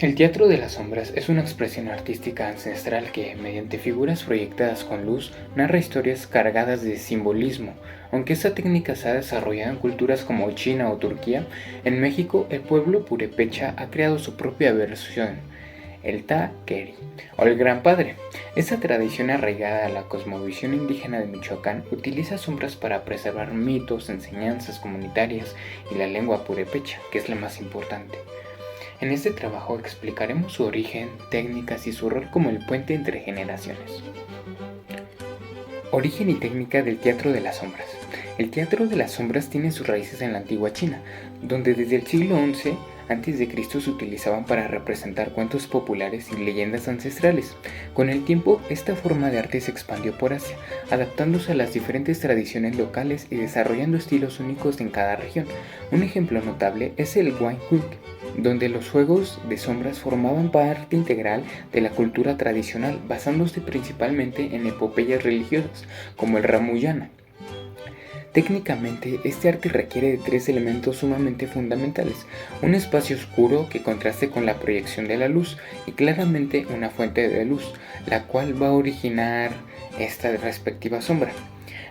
El teatro de las sombras es una expresión artística ancestral que, mediante figuras proyectadas con luz, narra historias cargadas de simbolismo. Aunque esta técnica se ha desarrollado en culturas como China o Turquía, en México el pueblo purépecha ha creado su propia versión, el taqueri, o el Gran Padre. Esta tradición arraigada a la cosmovisión indígena de Michoacán utiliza sombras para preservar mitos, enseñanzas comunitarias y la lengua purépecha, que es la más importante. En este trabajo explicaremos su origen, técnicas y su rol como el puente entre generaciones. Origen y técnica del teatro de las sombras. El teatro de las sombras tiene sus raíces en la antigua China, donde desde el siglo XI a.C. se utilizaban para representar cuentos populares y leyendas ancestrales. Con el tiempo, esta forma de arte se expandió por Asia, adaptándose a las diferentes tradiciones locales y desarrollando estilos únicos en cada región. Un ejemplo notable es el Wayang, donde los juegos de sombras formaban parte integral de la cultura tradicional, basándose principalmente en epopeyas religiosas, como el Ramayana. Técnicamente, este arte requiere de tres elementos sumamente fundamentales: un espacio oscuro que contraste con la proyección de la luz y claramente una fuente de luz, la cual va a originar esta respectiva sombra.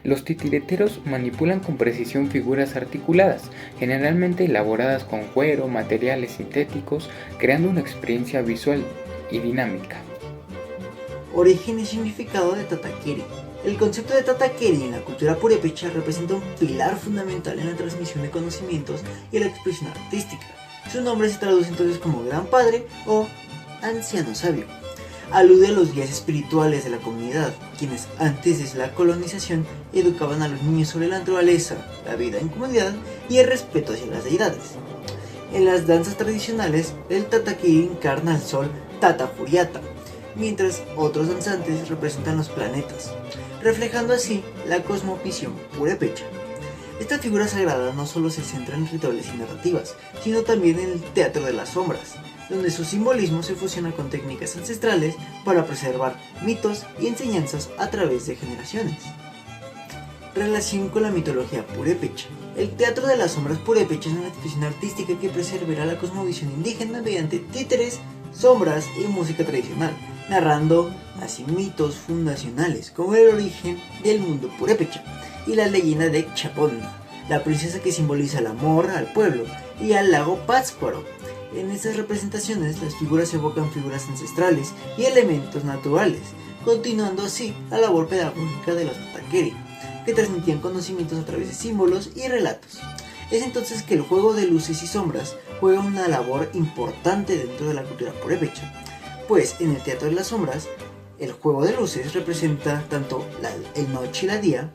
Los titireteros manipulan con precisión figuras articuladas, generalmente elaboradas con cuero, materiales sintéticos, creando una experiencia visual y dinámica. Origen y significado de Tatakeri. El concepto de Tatakeri en la cultura purépecha representa un pilar fundamental en la transmisión de conocimientos y la expresión artística. Su nombre se traduce entonces como Gran Padre o Anciano Sabio. Alude a los guías espirituales de la comunidad, quienes antes de la colonización educaban a los niños sobre la naturaleza, la vida en comunidad y el respeto hacia las deidades. En las danzas tradicionales, el Tatakeri encarna al sol Tata Furiata, mientras otros danzantes representan los planetas, reflejando así la cosmovisión purépecha. Esta figura sagrada no solo se centra en rituales y narrativas, sino también en el teatro de las sombras, donde su simbolismo se fusiona con técnicas ancestrales para preservar mitos y enseñanzas a través de generaciones. Relación con la mitología purépecha. El teatro de las sombras purépecha es una expresión artística que preservará la cosmovisión indígena mediante títeres, sombras y música tradicional, narrando así mitos fundacionales como el origen del mundo purépecha y la leyenda de Chapón, la princesa que simboliza el amor al pueblo, y al lago Pátzcuaro. En estas representaciones las figuras evocan figuras ancestrales y elementos naturales, continuando así la labor pedagógica de los tatakeri, que transmitían conocimientos a través de símbolos y relatos. Es entonces que el juego de luces y sombras juega una labor importante dentro de la cultura purépecha, pues en el teatro de las sombras, el juego de luces representa tanto el noche y la día,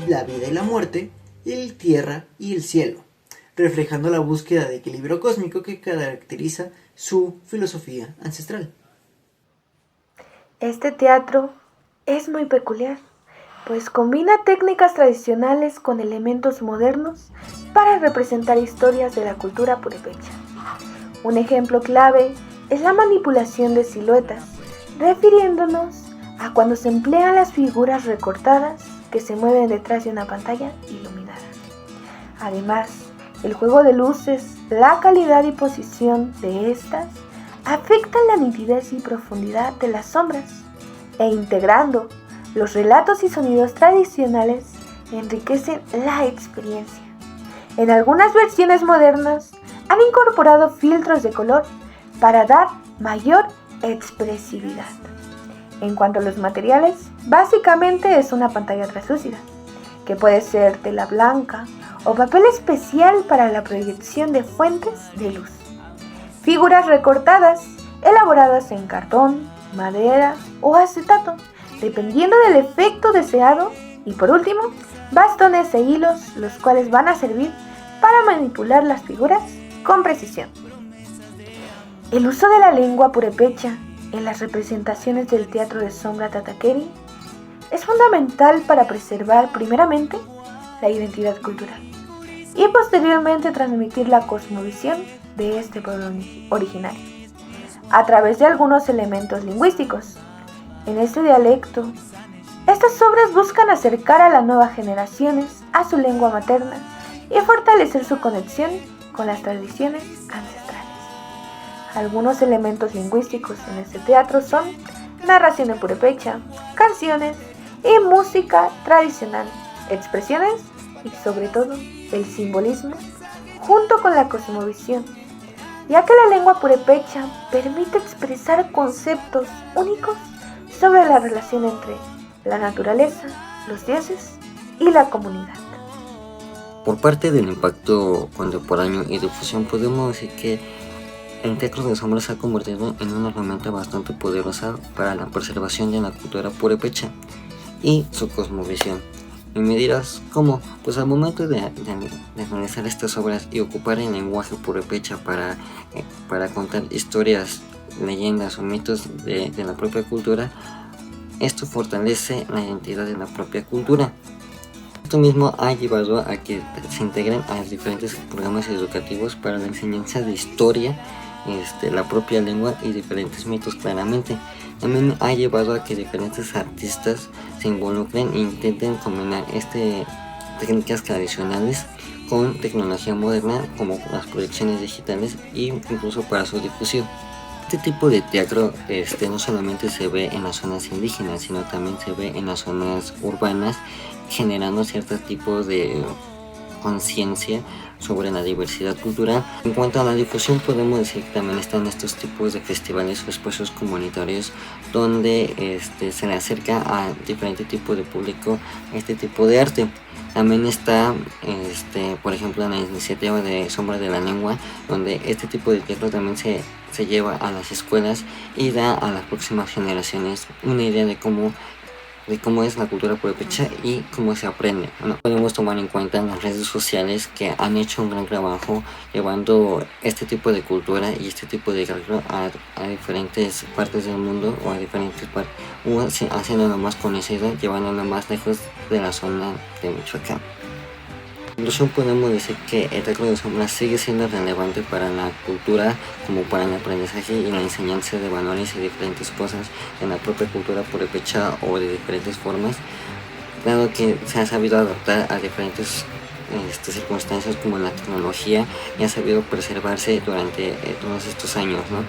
la vida y la muerte, el tierra y el cielo, reflejando la búsqueda de equilibrio cósmico que caracteriza su filosofía ancestral. Este teatro es muy peculiar, pues combina técnicas tradicionales con elementos modernos para representar historias de la cultura purépecha. Un ejemplo clave es la manipulación de siluetas, refiriéndonos a cuando se emplean las figuras recortadas que se mueven detrás de una pantalla iluminada. Además, el juego de luces, la calidad y posición de estas afectan la nitidez y profundidad de las sombras, e integrando los relatos y sonidos tradicionales enriquecen la experiencia. En algunas versiones modernas han incorporado filtros de color para dar mayor expresividad. En cuanto a los materiales, básicamente es una pantalla translúcida, que puede ser tela blanca o papel especial para la proyección de fuentes de luz. Figuras recortadas, elaboradas en cartón, madera o acetato, dependiendo del efecto deseado. Y por último, bastones e hilos, los cuales van a servir para manipular las figuras con precisión. El uso de la lengua purépecha en las representaciones del teatro de sombra tatakeri es fundamental para preservar primeramente la identidad cultural y posteriormente transmitir la cosmovisión de este pueblo originario a través de algunos elementos lingüísticos. En este dialecto, estas obras buscan acercar a las nuevas generaciones a su lengua materna y fortalecer su conexión con las tradiciones ancestrales. Algunos elementos lingüísticos en este teatro son narración en purépecha, canciones y música tradicional, expresiones y sobre todo el simbolismo junto con la cosmovisión, ya que la lengua purépecha permite expresar conceptos únicos sobre la relación entre la naturaleza, los dioses y la comunidad. Por parte del impacto contemporáneo y difusión, podemos decir que el Teatro de Sombras se ha convertido en una herramienta bastante poderosa para la preservación de la cultura purépecha y su cosmovisión. Y me dirás, ¿cómo? Pues al momento de analizar estas obras y ocupar el lenguaje purépecha para contar historias, leyendas o mitos de la propia cultura, esto fortalece la identidad de la propia cultura. Esto mismo ha llevado a que se integren a diferentes programas educativos para la enseñanza de historia, la propia lengua y diferentes mitos claramente. También ha llevado a que diferentes artistas se involucren e intenten combinar técnicas tradicionales con tecnología moderna como las proyecciones digitales e incluso para su difusión. Este tipo de teatro no solamente se ve en las zonas indígenas, sino también se ve en las zonas urbanas, generando ciertos tipos de conciencia sobre la diversidad cultural. En cuanto a la difusión, podemos decir que también están estos tipos de festivales o espacios comunitarios donde se le acerca a diferente tipo de público este tipo de arte. También está, por ejemplo, la iniciativa de Sombra de la Lengua, donde este tipo de teatro también se lleva a las escuelas y da a las próximas generaciones una idea de cómo es la cultura purépecha y cómo se aprende. Bueno, podemos tomar en cuenta las redes sociales que han hecho un gran trabajo llevando este tipo de cultura y este tipo de teatro a diferentes partes del mundo o a diferentes partes, o haciéndolo más conocido, llevándolo más lejos de la zona de Michoacán. En conclusión, podemos decir que el teatro de sombras sigue siendo relevante para la cultura como para el aprendizaje y la enseñanza de valores y diferentes cosas en la propia cultura purépecha o de diferentes formas, dado que se ha sabido adaptar a diferentes circunstancias como la tecnología y ha sabido preservarse durante todos estos años, ¿no?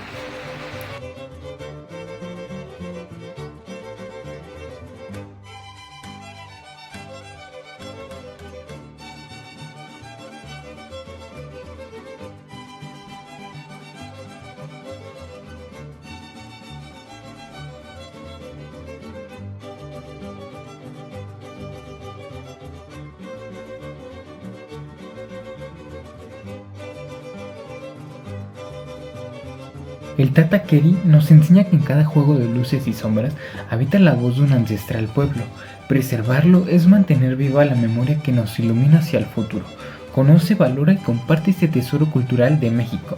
El Tatakeri nos enseña que en cada juego de luces y sombras habita la voz de un ancestral pueblo. Preservarlo es mantener viva la memoria que nos ilumina hacia el futuro. Conoce, valora y comparte este tesoro cultural de México.